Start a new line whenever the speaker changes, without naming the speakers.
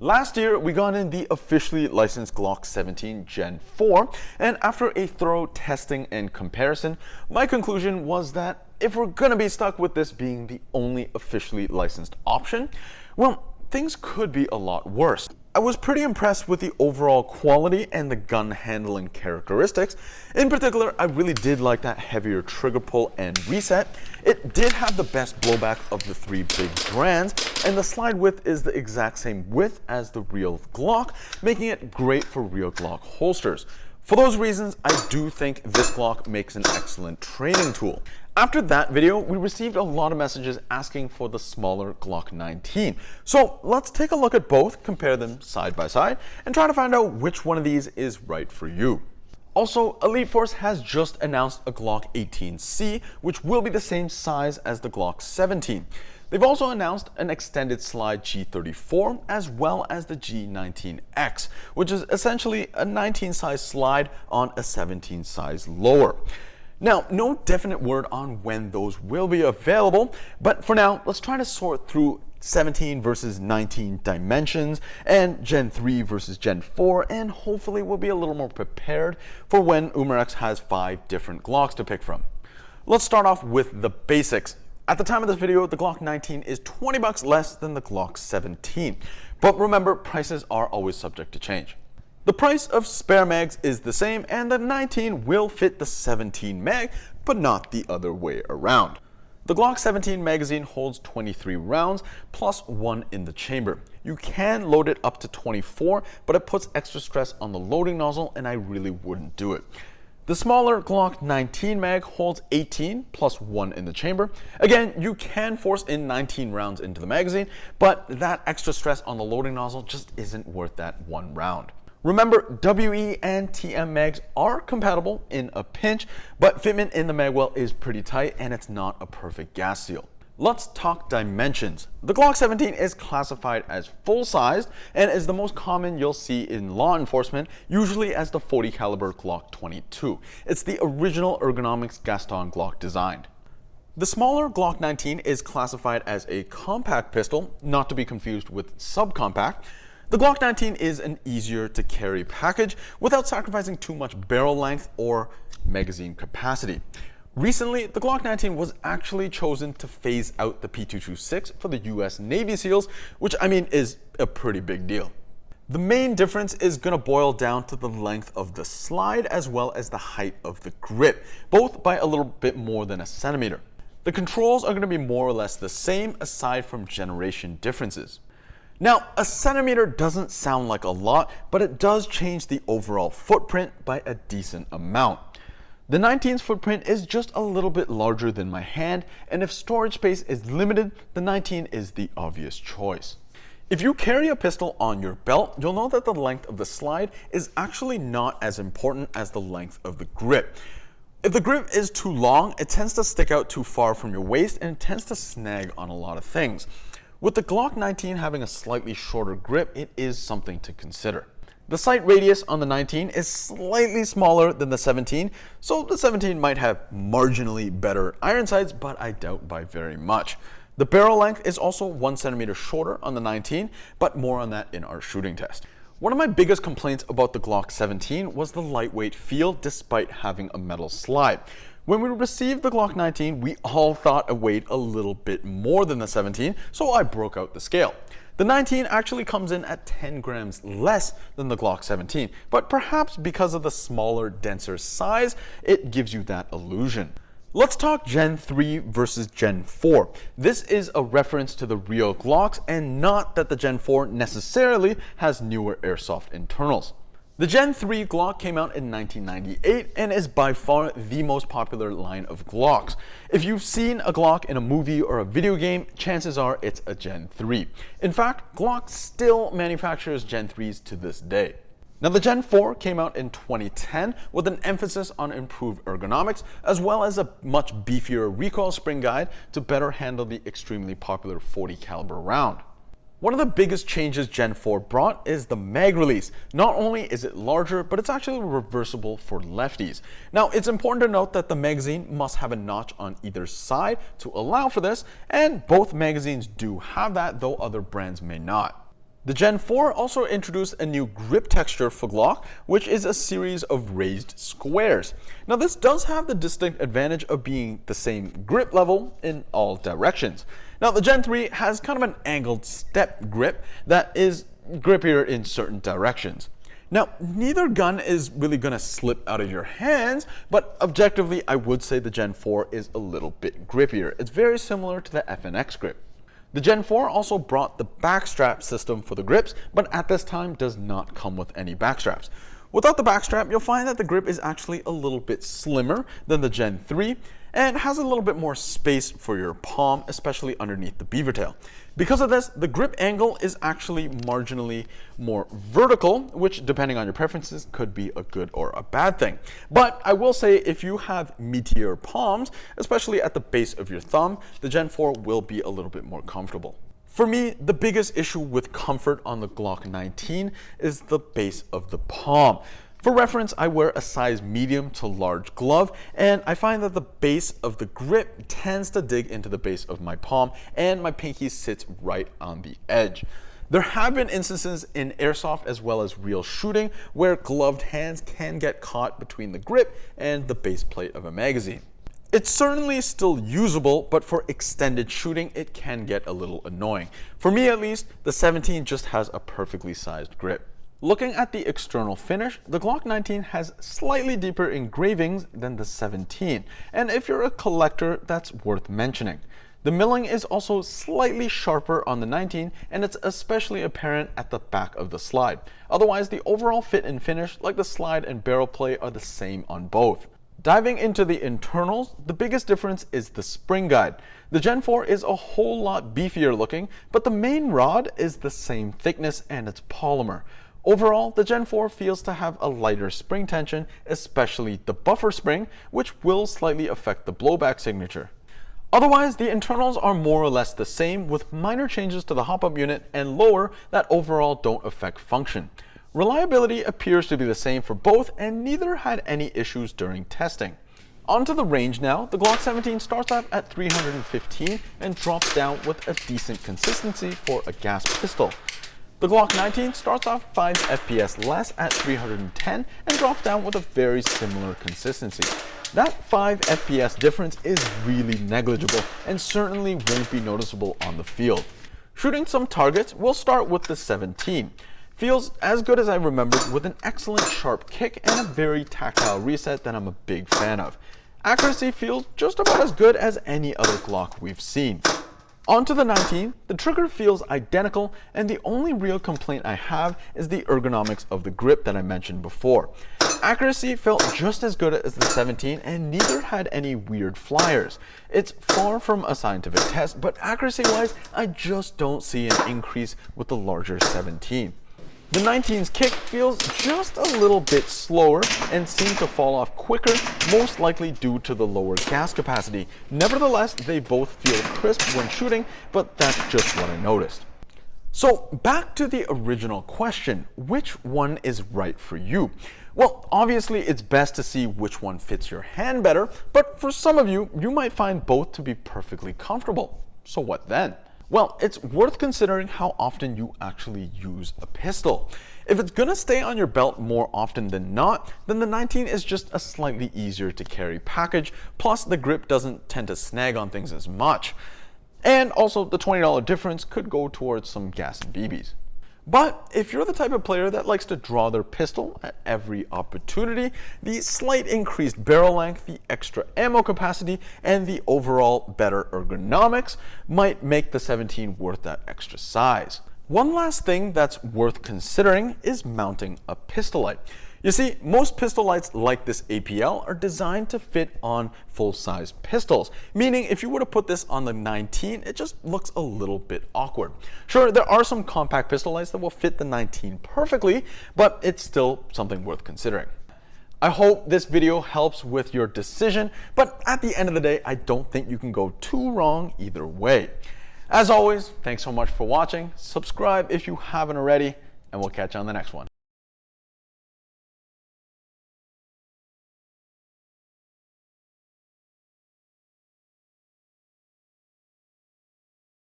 Last year, we got in the officially licensed Glock 17 Gen 4, and after a thorough testing and comparison, my conclusion was that if we're gonna be stuck with this being the only officially licensed option, well, things could be a lot worse. I was pretty impressed with the overall quality and the gun handling characteristics. In particular, I really did like that heavier trigger pull and reset. It did have the best blowback of the three big brands, and the slide width is the exact same width as the real Glock, making it great for real Glock holsters. For those reasons, I do think this Glock makes an excellent training tool. After that video, we received a lot of messages asking for the smaller Glock 19. So let's take a look at both, compare them side by side, and try to find out which one of these is right for you. Also, Elite Force has just announced a Glock 18C, which will be the same size as the Glock 17. They've also announced an extended slide G34 as well as the G19X, which is essentially a 19 size slide on a 17 size lower. Now, no definite word on when those will be available, but for now, let's try to sort through 17 versus 19 dimensions and Gen 3 versus Gen 4, and hopefully we'll be a little more prepared for when UMAREX has 5 different Glocks to pick from. Let's start off with the basics. At the time of this video, the Glock 19 is $20 less than the Glock 17. But remember, prices are always subject to change. The price of spare mags is the same, and the 19 will fit the 17 mag, but not the other way around. The Glock 17 magazine holds 23 rounds, plus 1 in the chamber. You can load it up to 24, but it puts extra stress on the loading nozzle, and I really wouldn't do it. The smaller Glock 19 mag holds 18 plus 1 in the chamber. Again, you can force in 19 rounds into the magazine, but that extra stress on the loading nozzle just isn't worth that one round. Remember, WE and TM mags are compatible in a pinch, but fitment in the magwell is pretty tight and it's not a perfect gas seal. Let's talk dimensions. The Glock 17 is classified as full-sized and is the most common you'll see in law enforcement, usually as the 40 caliber Glock 22. It's the original Ergonomics Gaston Glock design. The smaller Glock 19 is classified as a compact pistol, not to be confused with subcompact. The Glock 19 is an easier to carry package without sacrificing too much barrel length or magazine capacity. Recently, the Glock 19 was actually chosen to phase out the P226 for the US Navy SEALs, which I mean is a pretty big deal. The main difference is going to boil down to the length of the slide as well as the height of the grip, both by a little bit more than a centimeter. The controls are going to be more or less the same aside from generation differences. Now, a centimeter doesn't sound like a lot, but it does change the overall footprint by a decent amount. The 19's footprint is just a little bit larger than my hand, and if storage space is limited, the 19 is the obvious choice. If you carry a pistol on your belt, you'll know that the length of the slide is actually not as important as the length of the grip. If the grip is too long, it tends to stick out too far from your waist and it tends to snag on a lot of things. With the Glock 19 having a slightly shorter grip, it is something to consider. The sight radius on the 19 is slightly smaller than the 17, so the 17 might have marginally better iron sights, but I doubt by very much. The barrel length is also 1 centimeter shorter on the 19, but more on that in our shooting test. One of my biggest complaints about the Glock 17 was the lightweight feel despite having a metal slide. When we received the Glock 19, we all thought it weighed a little bit more than the 17, so I broke out the scale. The 19 actually comes in at 10 grams less than the Glock 17, but perhaps because of the smaller, denser size, it gives you that illusion. Let's talk Gen 3 versus Gen 4. This is a reference to the real Glocks and not that the Gen 4 necessarily has newer airsoft internals. The Gen 3 Glock came out in 1998 and is by far the most popular line of Glocks. If you've seen a Glock in a movie or a video game, chances are it's a Gen 3. In fact, Glock still manufactures Gen 3s to this day. Now the Gen 4 came out in 2010 with an emphasis on improved ergonomics as well as a much beefier recoil spring guide to better handle the extremely popular 40 caliber round. One of the biggest changes Gen 4 brought is the mag release. Not only is it larger, but it's actually reversible for lefties. Now, it's important to note that the magazine must have a notch on either side to allow for this, and both magazines do have that, though other brands may not. The Gen 4 also introduced a new grip texture for Glock, which is a series of raised squares. Now this does have the distinct advantage of being the same grip level in all directions. Now the Gen 3 has kind of an angled step grip that is grippier in certain directions. Now, neither gun is really going to slip out of your hands, but objectively, I would say the Gen 4 is a little bit grippier. It's very similar to the FNX grip. The Gen 4 also brought the backstrap system for the grips, but at this time does not come with any backstraps. Without the backstrap, you'll find that the grip is actually a little bit slimmer than the Gen 3 and has a little bit more space for your palm, especially underneath the beaver tail. Because of this, the grip angle is actually marginally more vertical, which depending on your preferences could be a good or a bad thing. But I will say if you have meatier palms, especially at the base of your thumb, the Gen 4 will be a little bit more comfortable. For me, the biggest issue with comfort on the Glock 19 is the base of the palm. For reference, I wear a size medium to large glove, and I find that the base of the grip tends to dig into the base of my palm, and my pinky sits right on the edge. There have been instances in airsoft as well as real shooting where gloved hands can get caught between the grip and the base plate of a magazine. It's certainly still usable, but for extended shooting, it can get a little annoying. For me at least, the 17 just has a perfectly sized grip. Looking at the external finish, the Glock 19 has slightly deeper engravings than the 17, and if you're a collector, that's worth mentioning. The milling is also slightly sharper on the 19, and it's especially apparent at the back of the slide. Otherwise, the overall fit and finish, like the slide and barrel play, are the same on both. Diving into the internals, the biggest difference is the spring guide. The Gen 4 is a whole lot beefier looking, but the main rod is the same thickness and it's polymer. Overall, the Gen 4 feels to have a lighter spring tension, especially the buffer spring, which will slightly affect the blowback signature. Otherwise, the internals are more or less the same, with minor changes to the hop-up unit and lower that overall don't affect function. Reliability appears to be the same for both, and neither had any issues during testing. Onto the range now, the Glock 17 starts off at 315 and drops down with a decent consistency for a gas pistol. The Glock 19 starts off 5 FPS less at 310 and drops down with a very similar consistency. That 5 FPS difference is really negligible and certainly won't be noticeable on the field. Shooting some targets, we'll start with the 17. Feels as good as I remembered, with an excellent sharp kick and a very tactile reset that I'm a big fan of. Accuracy feels just about as good as any other Glock we've seen. Onto the 19, the trigger feels identical, and the only real complaint I have is the ergonomics of the grip that I mentioned before. Accuracy felt just as good as the 17, and neither had any weird flyers. It's far from a scientific test, but accuracy-wise, I just don't see an increase with the larger 17. The 19's kick feels just a little bit slower and seemed to fall off quicker, most likely due to the lower gas capacity. Nevertheless, they both feel crisp when shooting, but that's just what I noticed. So back to the original question, which one is right for you? Well, obviously it's best to see which one fits your hand better, but for some of you, you might find both to be perfectly comfortable. So what then? Well, it's worth considering how often you actually use a pistol. If it's gonna stay on your belt more often than not, then the 19 is just a slightly easier to carry package, plus the grip doesn't tend to snag on things as much. And also the $20 difference could go towards some gas and BBs. But if you're the type of player that likes to draw their pistol at every opportunity, the slight increased barrel length, the extra ammo capacity, and the overall better ergonomics might make the 17 worth that extra size. One last thing that's worth considering is mounting a pistol light. You see, most pistol lights like this APL are designed to fit on full-size pistols, meaning if you were to put this on the 19, it just looks a little bit awkward. Sure, there are some compact pistol lights that will fit the 19 perfectly, but it's still something worth considering. I hope this video helps with your decision, but at the end of the day, I don't think you can go too wrong either way. As always, thanks so much for watching. Subscribe if you haven't already, and we'll catch you on the next one.